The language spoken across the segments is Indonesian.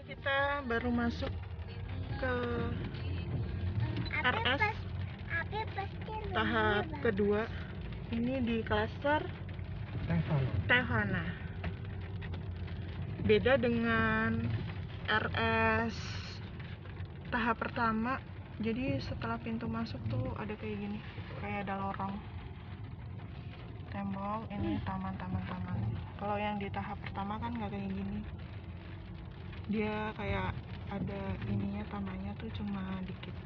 Kita baru masuk ke RS tahap kedua. Ini di klaster Tehana. Beda dengan RS tahap pertama. Jadi setelah pintu masuk tuh ada kayak gini, kayak ada lorong tembok. Ini taman. Kalau yang di tahap pertama kan nggak kayak gini, dia kayak ada ininya, tamannya tuh cuma dikit.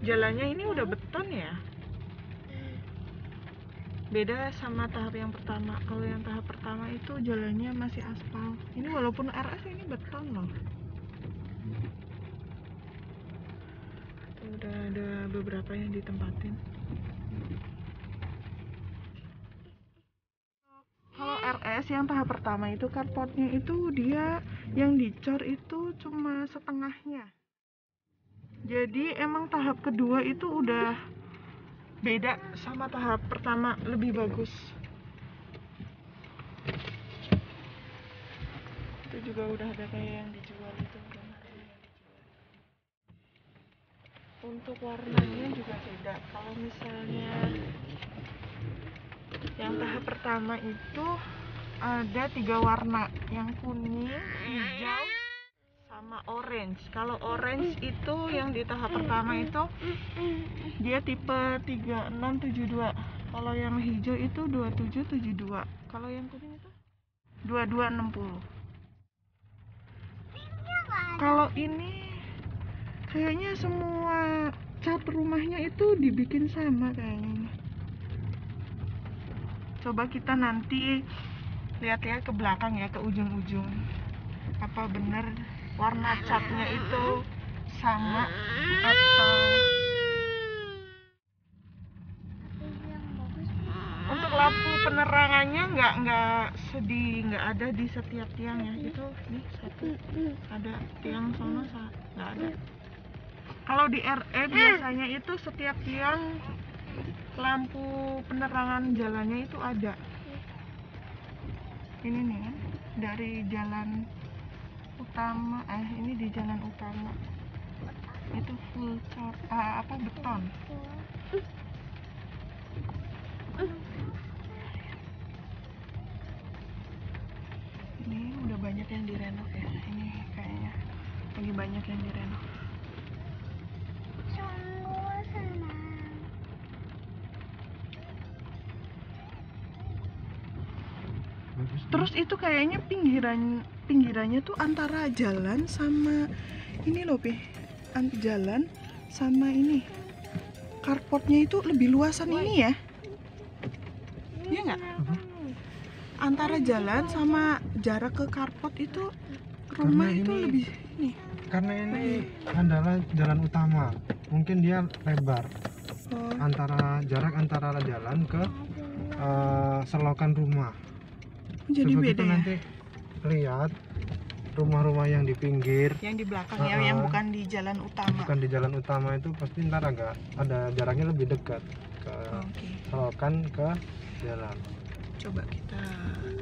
Jalannya ini udah beton ya, beda sama tahap yang pertama. Kalau yang tahap pertama itu jalannya masih aspal. Ini walaupun RS ini beton loh. Udah ada beberapa yang ditempatin. Kalau RS yang tahap pertama itu carportnya itu dia yang dicor itu cuma setengahnya. Jadi emang tahap kedua itu udah beda sama tahap pertama, lebih bagus. Itu juga udah ada kayak yang dijual itu. Untuk warnanya juga beda. Kalau misalnya yang tahap pertama itu ada 3 warna, yang kuning, hijau, sama orange. Kalau orange itu yang di tahap pertama itu dia tipe 3672. Kalau yang hijau itu 2772. Kalau yang kuning itu 2260. Kalau ini kayaknya semua cat rumahnya itu dibikin sama kayaknya. Coba kita nanti lihat-lihat ke belakang ya, ke ujung-ujung. Apa bener warna catnya itu sama atau... Untuk lampu penerangannya nggak ada di setiap tiang ya. Itu nih satu ada, tiang sono nggak ada. Kalau di RE biasanya itu setiap tiang lampu penerangan jalannya itu ada. Ini nih kan dari jalan utama, ini di jalan utama itu full beton. Ini udah banyak yang direnov ya. Ini kayaknya lagi banyak yang direnov. Terus itu kayaknya pinggirannya tuh antara jalan sama ini loh, jalan sama ini carportnya itu lebih luasan ini ya. Iya nggak? Antara jalan sama jarak ke carport itu rumah karena itu ini, lebih ini. Karena ini adalah jalan utama, mungkin dia lebar. Jarak antara jalan ke selokan rumah. Jadi coba beda kita ya? Nanti lihat rumah-rumah yang di pinggir, yang di belakang ya, yang bukan di jalan utama. Bukan di jalan utama itu pasti ntar agak ada jaraknya lebih dekat ke selokan ke jalan. Coba kita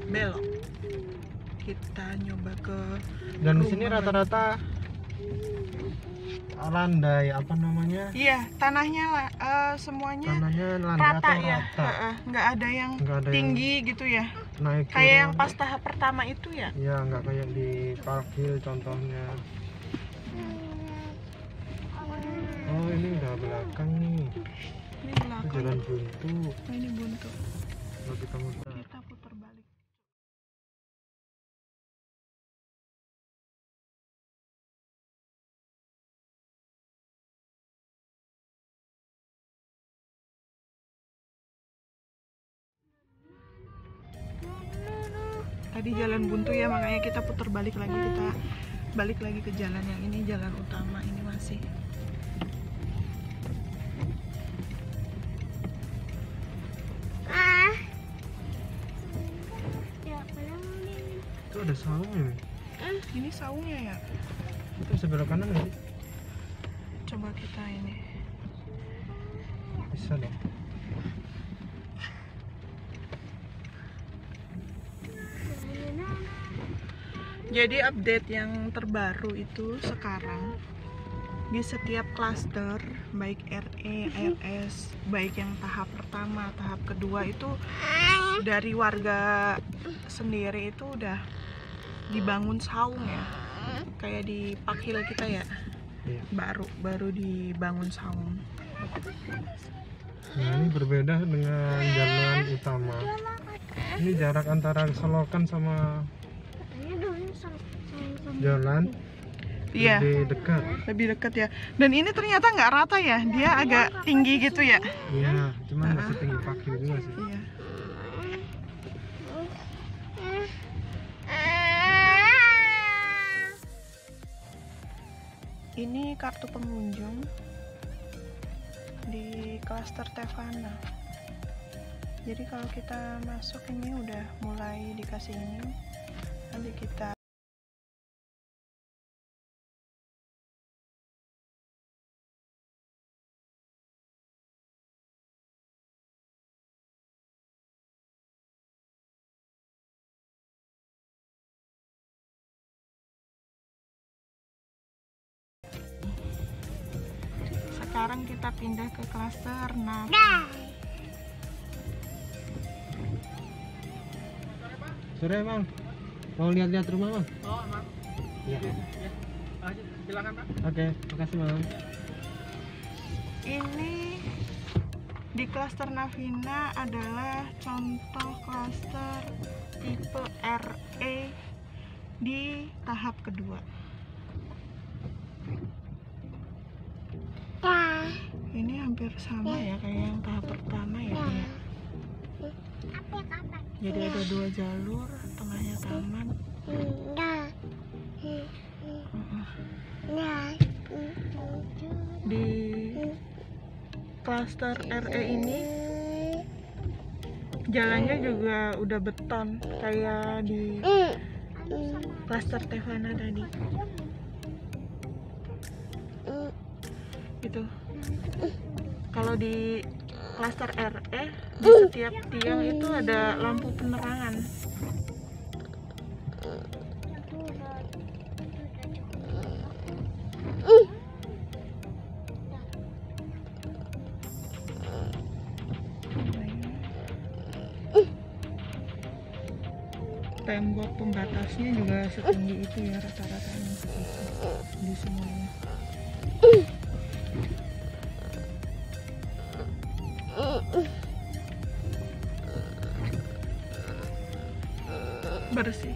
belok, kita nyoba ke. Dan di sini rata-rata landai, apa namanya? Iya, tanahnya lah, semuanya landai rata atau ya, rata. nggak ada yang tinggi yang gitu ya. Naik kayak yang pas tahap pertama itu ya? Iya, nggak kayak di Parkhill contohnya. Oh, ini udah belakang nih. Ini belakang. Itu jalan buntu. Oh, ini buntu. Kalau kita muter balik. Tadi jalan buntu ya, makanya kita putar balik lagi. Kita balik lagi ke jalan yang ini, jalan utama ini masih. Itu ada saungnya. Ini saungnya ya? Itu sebelah kanan nggak sih? Coba kita ini. Bisa dong. Jadi update yang terbaru itu sekarang di setiap klaster, baik RE, RS, baik yang tahap pertama, tahap kedua itu dari warga sendiri itu udah dibangun saung ya, kayak di Pakil kita ya, baru dibangun saung. Nah ini berbeda dengan jalan utama. Ini jarak antara selokan sama jalan lebih dekat ya. Dan ini ternyata nggak rata ya, dia agak tinggi gitu ya. Iya, cuma nggak setinggi Pakil juga sih. Iya. Ini kartu pengunjung di klaster Tevana. Jadi kalau kita masuk ini udah mulai dikasih ini, nanti kita sekarang kita pindah ke klaster Navina. Sore Bang, mau lihat-lihat rumah Bang? Oh, Bang. Iya. Silakan Pak. Oke, makasih Bang. Ini di klaster Navina adalah contoh klaster tipe RE di tahap kedua. Ini hampir sama ya kayak yang tahap pertama ya. Jadi ada 2 jalur, tengahnya taman. Di klaster RE ini jalannya juga udah beton kayak di klaster Tevana tadi. Gitu. Kalau di klaster RE di setiap tiang itu ada lampu penerangan. Tembok pembatasnya juga setinggi itu ya rata-ratanya di semuanya. Bersih.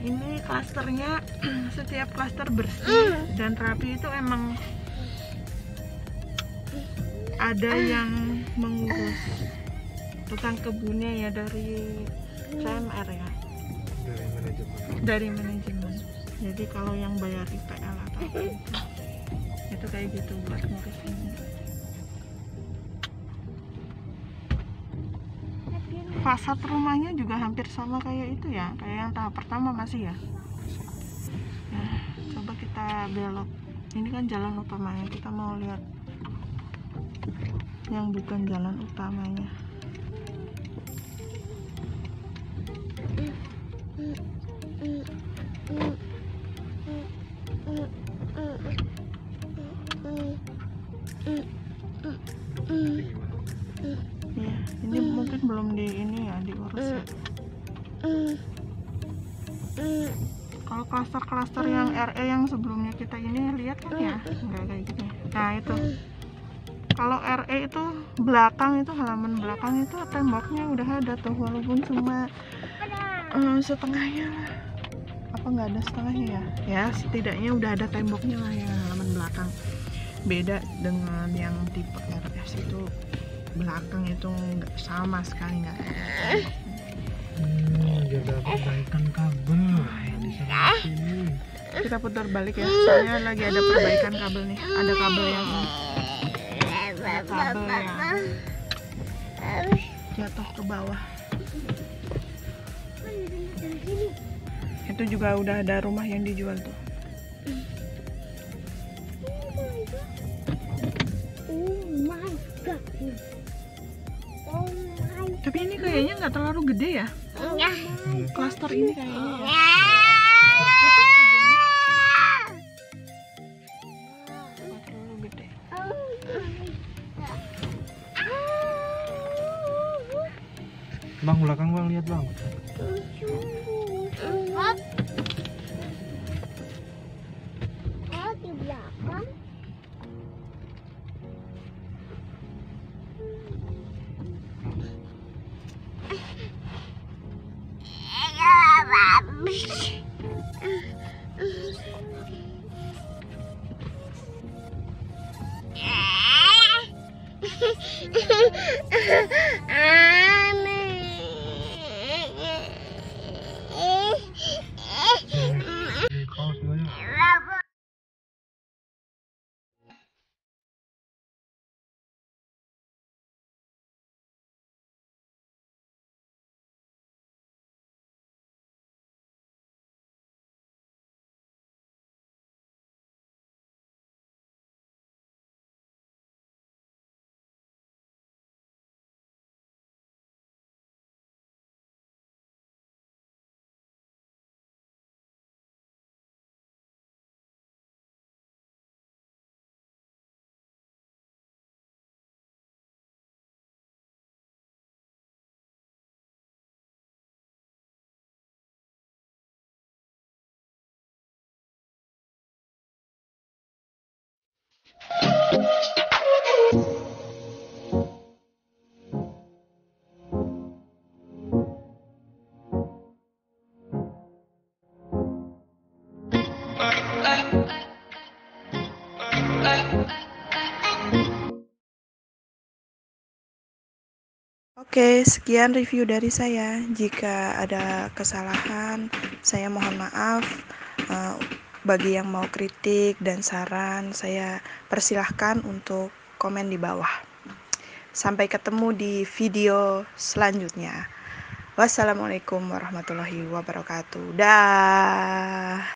Ini klasternya setiap klaster bersih dan rapi itu emang ada yang mengurus, tukang kebunnya ya dari CMR ya, dari manajemen. Jadi kalau yang bayar IPL atau apa itu kayak gitu buat ngurus ini. Fasad rumahnya juga hampir sama kayak itu ya, kayak yang tahap pertama masih ya. Nah, coba kita belok. Ini kan jalan utamanya, kita mau lihat yang bukan jalan utamanya. Ya, ini mungkin belum di ini ya diurus ya. Kalau klaster-klaster yang RE yang sebelumnya kita ini lihat kan ya, nggak kayak gini. Nah itu, kalau RE itu belakang itu halaman belakang itu temboknya udah ada tuh, walaupun cuma setengahnya lah. Apa nggak ada setengahnya ya? Ya setidaknya udah ada temboknya lah yang halaman belakang. Beda dengan yang tipe RS itu belakang itu nggak sama sekali nggak ada. Ada perbaikan kabel di sana sini. Kita putar balik ya, soalnya lagi ada perbaikan kabel nih. Ada kabel yang jatuh ke bawah. Itu juga udah ada rumah yang dijual tuh. Tapi ini kayaknya nggak terlalu gede ya. Klaster ini kayaknya ya. Nggak terlalu gede. Bang, belakang bang, lihat bang. Di belakang. Kaos banyak. Oke, sekian review dari saya. Jika ada kesalahan, saya mohon maaf. Bagi yang mau kritik dan saran, saya persilahkan untuk komen di bawah. Sampai ketemu di video selanjutnya. Wassalamualaikum warahmatullahi wabarakatuh. Dah.